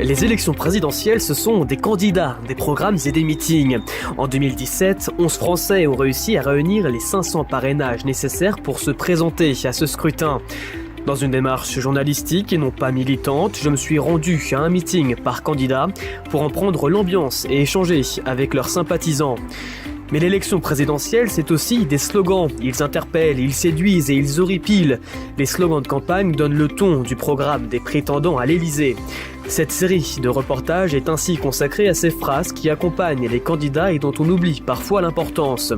Les élections présidentielles, ce sont des candidats, des programmes et des meetings. En 2017, 11 Français ont réussi à réunir les 500 parrainages nécessaires pour se présenter à ce scrutin. Dans une démarche journalistique et non pas militante, je me suis rendu à un meeting par candidat pour en prendre l'ambiance et échanger avec leurs sympathisants. Mais l'élection présidentielle, c'est aussi des slogans. Ils interpellent, ils séduisent et ils horripilent. Les slogans de campagne donnent le ton du programme des prétendants à l'Élysée. Cette série de reportages est ainsi consacrée à ces phrases qui accompagnent les candidats et dont on oublie parfois l'importance.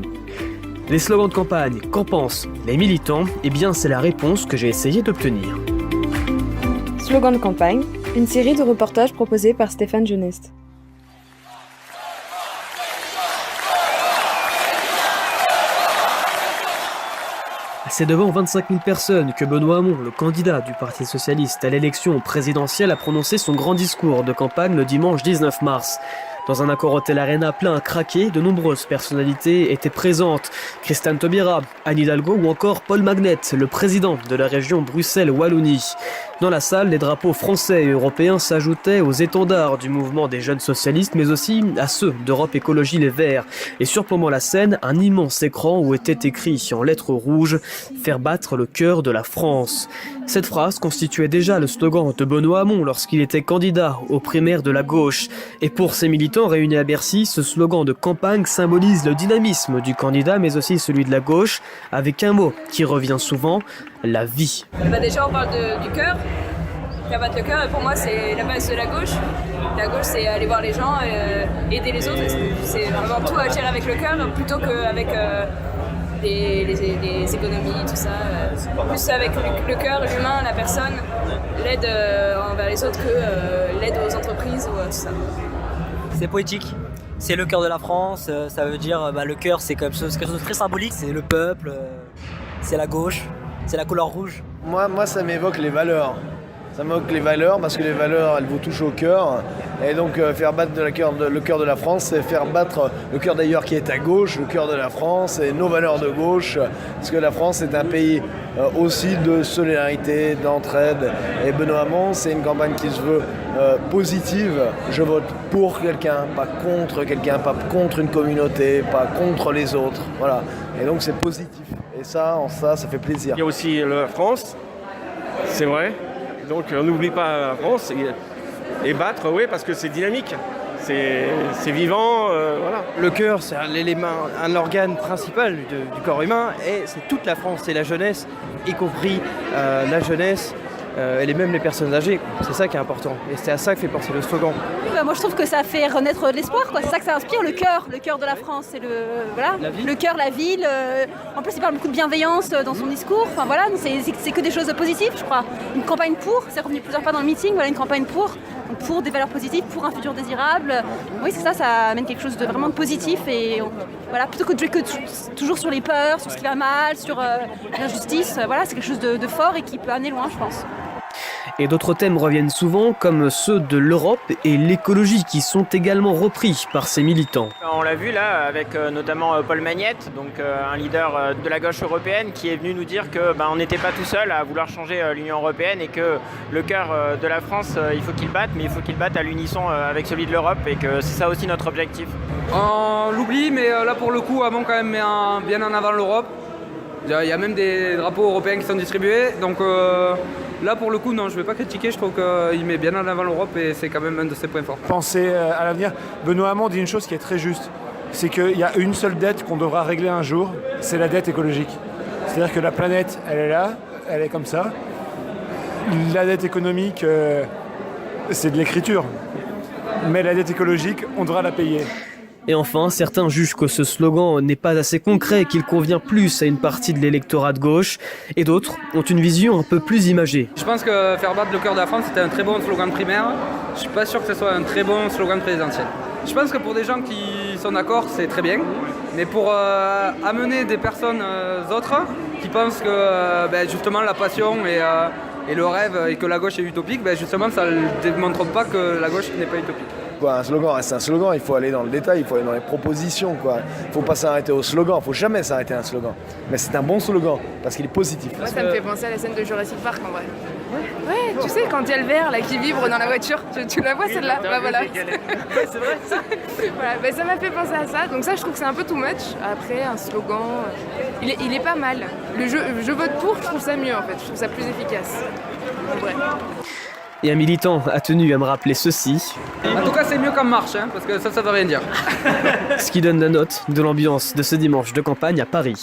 Les slogans de campagne, qu'en pensent les militants? Eh bien, c'est la réponse que j'ai essayé d'obtenir. Slogan de campagne, une série de reportages proposés par Stéphane Genest. C'est devant 25 000 personnes que Benoît Hamon, le candidat du Parti socialiste à l'élection présidentielle, a prononcé son grand discours de campagne le dimanche 19 mars. Dans un Accor Hotel Arena plein à craquer, de nombreuses personnalités étaient présentes. Christiane Taubira, Anne Hidalgo ou encore Paul Magnet, le président de la région Bruxelles-Wallonie. Dans la salle, les drapeaux français et européens s'ajoutaient aux étendards du mouvement des jeunes socialistes, mais aussi à ceux d'Europe Écologie Les Verts. Et surplombant la scène, un immense écran où était écrit en lettres rouges « Faire battre le cœur de la France ». Cette phrase constituait déjà le slogan de Benoît Hamon lorsqu'il était candidat aux primaires de la gauche. Et pour ces militants réunis à Bercy, ce slogan de campagne symbolise le dynamisme du candidat, mais aussi celui de la gauche, avec un mot qui revient souvent, la vie. Déjà, on parle du cœur. Faire battre le cœur, pour moi, c'est la base de la gauche. La gauche, c'est aller voir les gens, aider les autres. C'est avant tout agir avec le cœur plutôt qu'avec les économies, tout ça. Plus avec le cœur, l'humain, la personne, l'aide envers les autres que l'aide aux entreprises ou tout ça. C'est poétique, c'est le cœur de la France, ça veut dire le cœur c'est quelque chose de très symbolique, c'est le peuple, c'est la gauche, c'est la couleur rouge. Moi ça m'évoque les valeurs. Ça m'évoque les valeurs parce que les valeurs elles vous touchent au cœur et donc faire battre le cœur de la France, c'est faire battre le cœur d'ailleurs qui est à gauche, le cœur de la France et nos valeurs de gauche parce que la France est un pays aussi de solidarité, d'entraide et Benoît Hamon c'est une campagne qui se veut positive. Je vote pour quelqu'un, pas contre quelqu'un, pas contre une communauté, pas contre les autres, voilà. Et donc c'est positif et ça fait plaisir. Il y a aussi la France, c'est vrai. Donc on n'oublie pas la France et battre, oui, parce que c'est dynamique, c'est vivant, voilà. Le cœur, c'est un organe principal du corps humain et c'est toute la France, c'est la jeunesse, y compris la jeunesse et même les personnes âgées. C'est ça qui est important et c'est à ça que fait penser le slogan. Moi je trouve que ça fait renaître l'espoir, quoi. C'est ça que ça inspire, le cœur de la France, c'est le cœur, la ville. En plus il parle beaucoup de bienveillance dans son discours, enfin voilà, c'est que des choses positives je crois. Une campagne pour, c'est revenu plusieurs fois dans le meeting, voilà une campagne pour des valeurs positives, pour un futur désirable. Oui c'est ça, ça amène quelque chose de vraiment positif et voilà, plutôt que toujours sur les peurs, sur ce qui va mal, sur l'injustice, voilà c'est quelque chose de fort et qui peut amener loin je pense. Et d'autres thèmes reviennent souvent, comme ceux de l'Europe et l'écologie, qui sont également repris par ces militants. On l'a vu là, avec notamment Paul Magnet, donc un leader de la gauche européenne, qui est venu nous dire que on n'était pas tout seul à vouloir changer l'Union européenne et que le cœur de la France, il faut qu'il batte, mais il faut qu'il batte à l'unisson avec celui de l'Europe et que c'est ça aussi notre objectif. On l'oublie, mais là pour le coup, Hamon quand même met bien en avant l'Europe. Il y a même des drapeaux européens qui sont distribués, donc là pour le coup non, je ne vais pas critiquer, je trouve qu'il met bien en avant l'Europe et c'est quand même un de ses points forts. Penser à l'avenir, Benoît Hamon dit une chose qui est très juste, c'est qu'il y a une seule dette qu'on devra régler un jour, c'est la dette écologique. C'est-à-dire que la planète, elle est là, elle est comme ça. La dette économique, c'est de l'écriture, mais la dette écologique, on devra la payer. Et enfin, certains jugent que ce slogan n'est pas assez concret, qu'il convient plus à une partie de l'électorat de gauche, et d'autres ont une vision un peu plus imagée. Je pense que faire battre le cœur de la France, c'était un très bon slogan de primaire. Je suis pas sûr que ce soit un très bon slogan de présidentiel. Je pense que pour des gens qui sont d'accord, c'est très bien, mais pour amener des personnes autres qui pensent que justement la passion et le rêve et que la gauche est utopique, justement ça ne démontre pas que la gauche n'est pas utopique. quoi. Un slogan reste un slogan, il faut aller dans le détail, il faut aller dans les propositions, quoi. Il ne faut pas s'arrêter au slogan, il ne faut jamais s'arrêter à un slogan. Mais c'est un bon slogan, parce qu'il est positif. Moi, ça me fait penser à la scène de Jurassic Park, en vrai. Ouais, tu sais, quand il y a le verre là, qui vibre dans la voiture, tu la vois celle-là? Bah voilà. C'est vrai ça. Voilà, bah, ça m'a fait penser à ça, donc ça je trouve que c'est un peu too much. Après, un slogan, il est pas mal. Le je vote pour, je trouve ça mieux en fait, je trouve ça plus efficace. En vrai. Et un militant a tenu à me rappeler ceci. En tout cas, c'est mieux qu'en marche, hein, parce que ça veut rien dire. Ce qui donne la note de l'ambiance de ce dimanche de campagne à Paris.